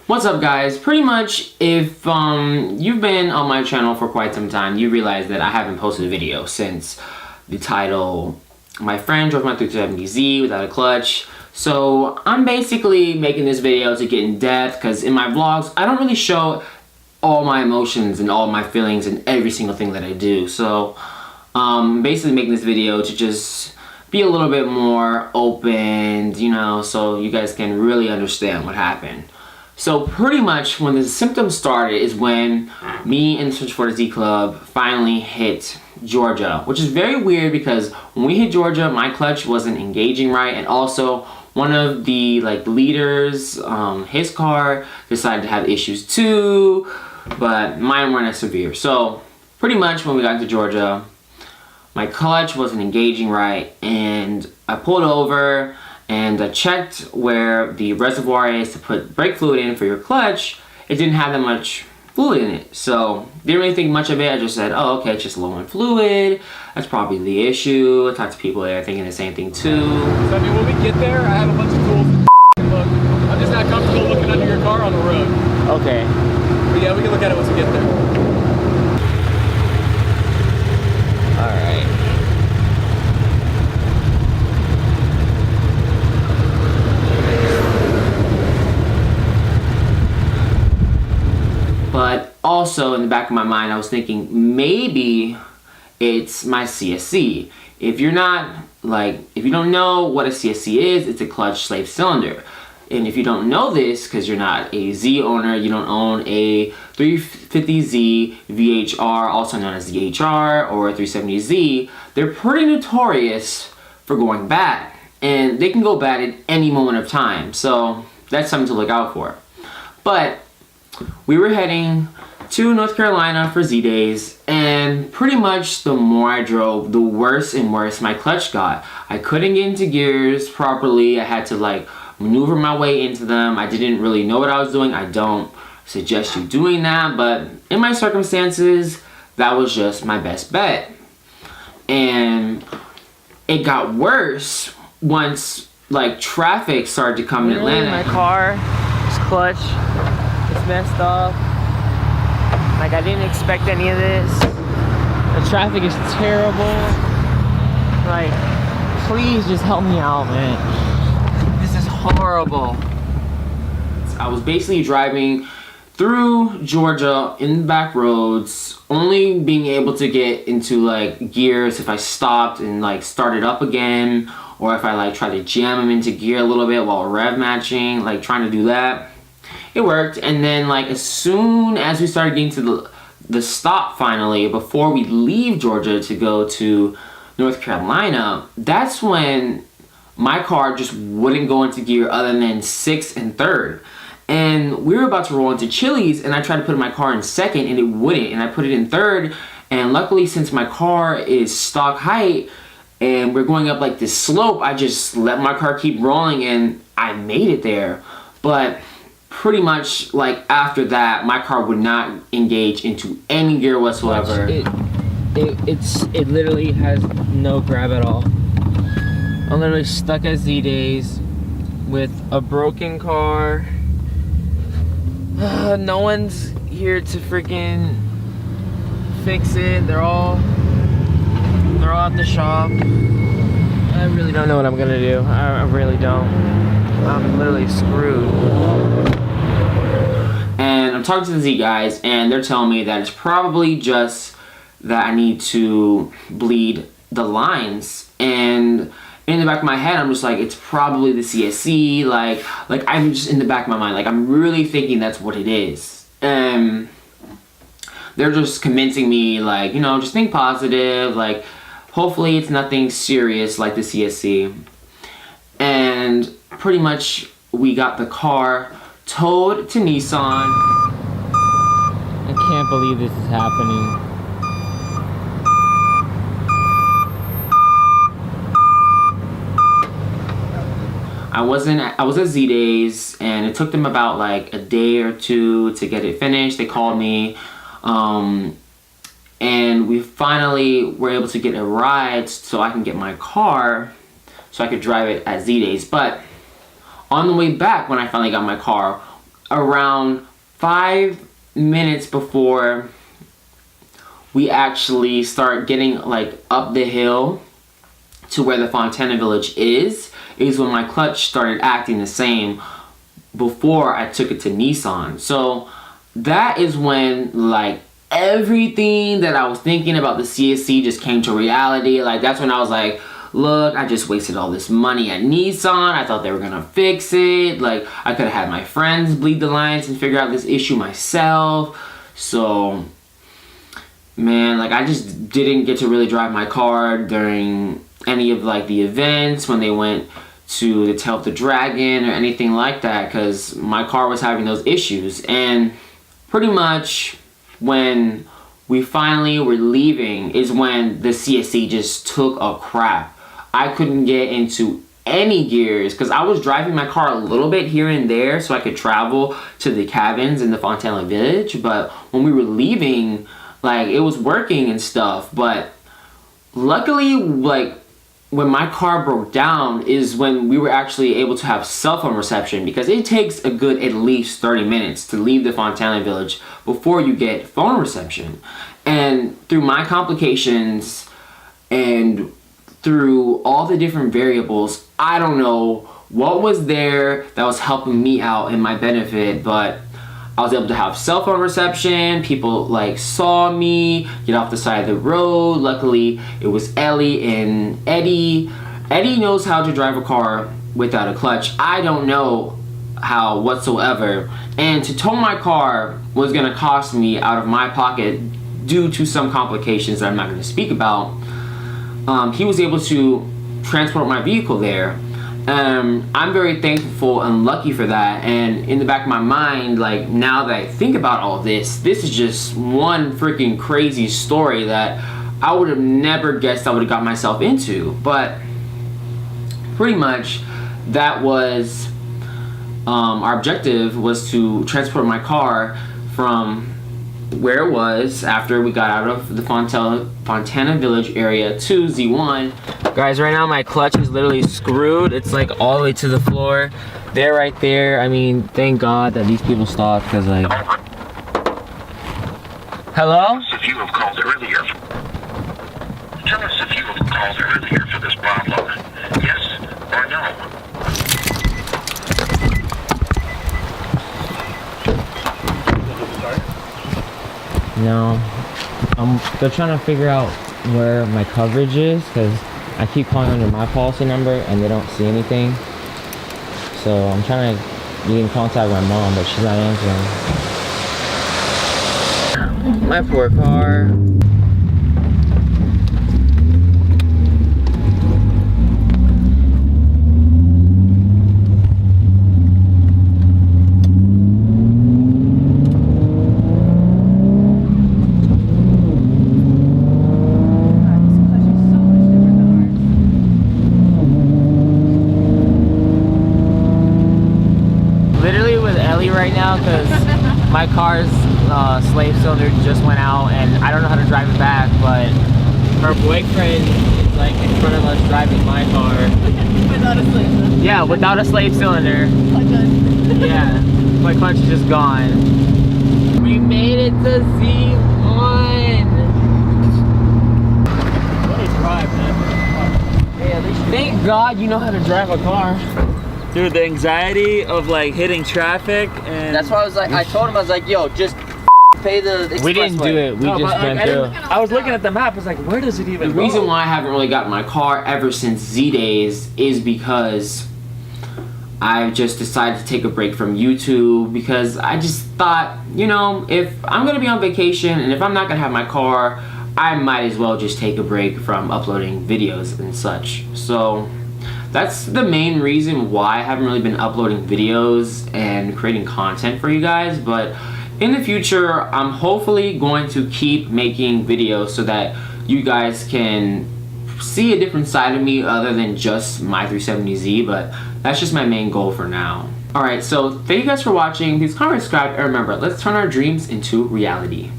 What's up, guys? Pretty much, if you've been on my channel for quite some time, you realize that I haven't posted a video since the title, My Friend Drove My 370Z Without a Clutch. So I'm basically making this video to get in depth, because in my vlogs, I don't really show all my emotions and all my feelings and every single thing that I do. So basically making this video to just be a little bit more open, you know, so you guys can really understand what happened. So pretty much when the symptoms started is when me and the Search for the Z Club finally hit Georgia, which is very weird because when we hit Georgia, my clutch wasn't engaging right, and also one of the leaders, his car decided to have issues too, but mine weren't as severe. So pretty much when we got to Georgia, my clutch wasn't engaging right, and I pulled over and I checked where the reservoir is to put brake fluid in for your clutch. It didn't have that much fluid in it, so didn't really think much of it. I just said, oh, okay, it's just low on fluid. That's probably the issue. I talked to people there thinking the same thing too. So I mean, when we get there, I have a bunch of tools and look. I'm just not comfortable looking under your car on the road. Okay. But yeah, we can look at it once we get there. Alright. But also in the back of my mind, I was thinking maybe it's my CSC. If you're not, if you don't know what a CSC is, it's a clutch slave cylinder. And if you don't know this, because you're not a Z owner, you don't own a 350Z VHR, also known as the HR, or a 370Z, they're pretty notorious for going bad. And they can go bad at any moment of time. So that's something to look out for. But we were heading to North Carolina for Z Days, and pretty much the more I drove, the worse and worse my clutch got. I couldn't get into gears properly. I had to maneuver my way into them. I didn't really know what I was doing. I don't suggest you doing that, but in my circumstances, that was just my best bet. And it got worse once traffic started to come in Atlanta. My car, this clutch, it's messed up. I didn't expect any of this. The traffic is terrible. Please just help me out, man. This is horrible. I was basically driving through Georgia in the back roads, only being able to get into gears if I stopped and started up again, or if I tried to jam them into gear a little bit while rev matching, trying to do that. It worked, and then as soon as we started getting to the stop finally, before we leave Georgia to go to North Carolina, that's when my car just wouldn't go into gear other than 6th and 3rd. And we were about to roll into Chili's, and I tried to put my car in 2nd, and it wouldn't, and I put it in 3rd, and luckily since my car is stock height, and we're going up this slope, I just let my car keep rolling, and I made it there. But pretty much after that, my car would not engage into any gear whatsoever. It literally has no grab at all. I'm literally stuck at Z Days with a broken car. No one's here to freaking fix it. They're all at the shop. I really don't know what I'm gonna do. I really don't. I'm literally screwed. And I'm talking to the Z guys, and they're telling me that it's probably just that I need to bleed the lines. And in the back of my head, I'm just it's probably the CSC. I'm just in the back of my mind, I'm really thinking that's what it is. And they're just convincing me, just think positive. Hopefully it's nothing serious like the CSC. And pretty much we got the car towed to Nissan. I can't believe this is happening. I was at Z Days, and it took them about a day or two to get it finished. They called me, and we finally were able to get a ride so I can get my car so I could drive it at Z Days. But on the way back, when I finally got my car, around 5 minutes before we actually start getting like up the hill to where the Fontana Village is when my clutch started acting the same before I took it to Nissan. So that is when like everything that I was thinking about the CSC just came to reality. Like that's when I was like, look, I just wasted all this money at Nissan. I thought they were gonna fix it. Like I could have had my friends bleed the lines and figure out this issue myself. So man, like I just didn't get to really drive my car during any of like the events when they went to the Tail of the Dragon or anything like that, because my car was having those issues. And pretty much when we finally were leaving is when the CSC just took a crap. I couldn't get into any gears because I was driving my car a little bit here and there so I could travel to the cabins in the Fontana Village, but when we were leaving, like it was working and stuff. But luckily, like when my car broke down is when we were actually able to have cell phone reception, because it takes a good at least 30 minutes to leave the Fontana Village before you get phone reception. And through my complications and through all the different variables, I don't know what was there that was helping me out in my benefit, but I was able to have cell phone reception. People like saw me get off the side of the road. Luckily, it was Ellie and Eddie. Eddie knows how to drive a car without a clutch. I don't know how whatsoever. And to tow my car was gonna cost me out of my pocket due to some complications that I'm not gonna speak about. He was able to transport my vehicle there. I'm very thankful and lucky for that. And in the back of my mind, like now that I think about all this is just one freaking crazy story that I would have never guessed I would have got myself into. But pretty much that was our objective, was to transport my car from where it was after we got out of the Fontana Village area to Z1. Guys, right now my clutch is literally screwed. It's like all the way to the floor. They're right there. I mean, thank God that these people stopped, because like... Hello? If you have called earlier. Tell us if you have called earlier for this problem. Yes or no? No, I'm still trying to figure out where my coverage is, because I keep calling under my policy number and they don't see anything. So I'm trying to get in contact with my mom, but she's not answering. My poor car. Right now, because my car's slave cylinder just went out and I don't know how to drive it back, but her boyfriend is like in front of us driving my car. Without a slave cylinder. Yeah, without a slave cylinder. Yeah, my clutch is just gone. We made it to Z1. What a drive, man. Hey, at least thank God you know how to drive a car. Dude, the anxiety of like hitting traffic, and That's why I was like, I told him, I was like, yo, just pay the expressway. We didn't do it. We No, just but, went like, through. I was looking at the map. I was like, where does it even The go? reason why I haven't really gotten my car ever since Z Days is because I just decided to take a break from YouTube, because I just thought, you know, if I'm gonna be on vacation and if I'm not gonna have my car, I might as well just take a break from uploading videos and such. So that's the main reason why I haven't really been uploading videos and creating content for you guys. But in the future, I'm hopefully going to keep making videos so that you guys can see a different side of me other than just my 370Z, but that's just my main goal for now. Alright, so thank you guys for watching. Please comment, subscribe, and remember, let's turn our dreams into reality.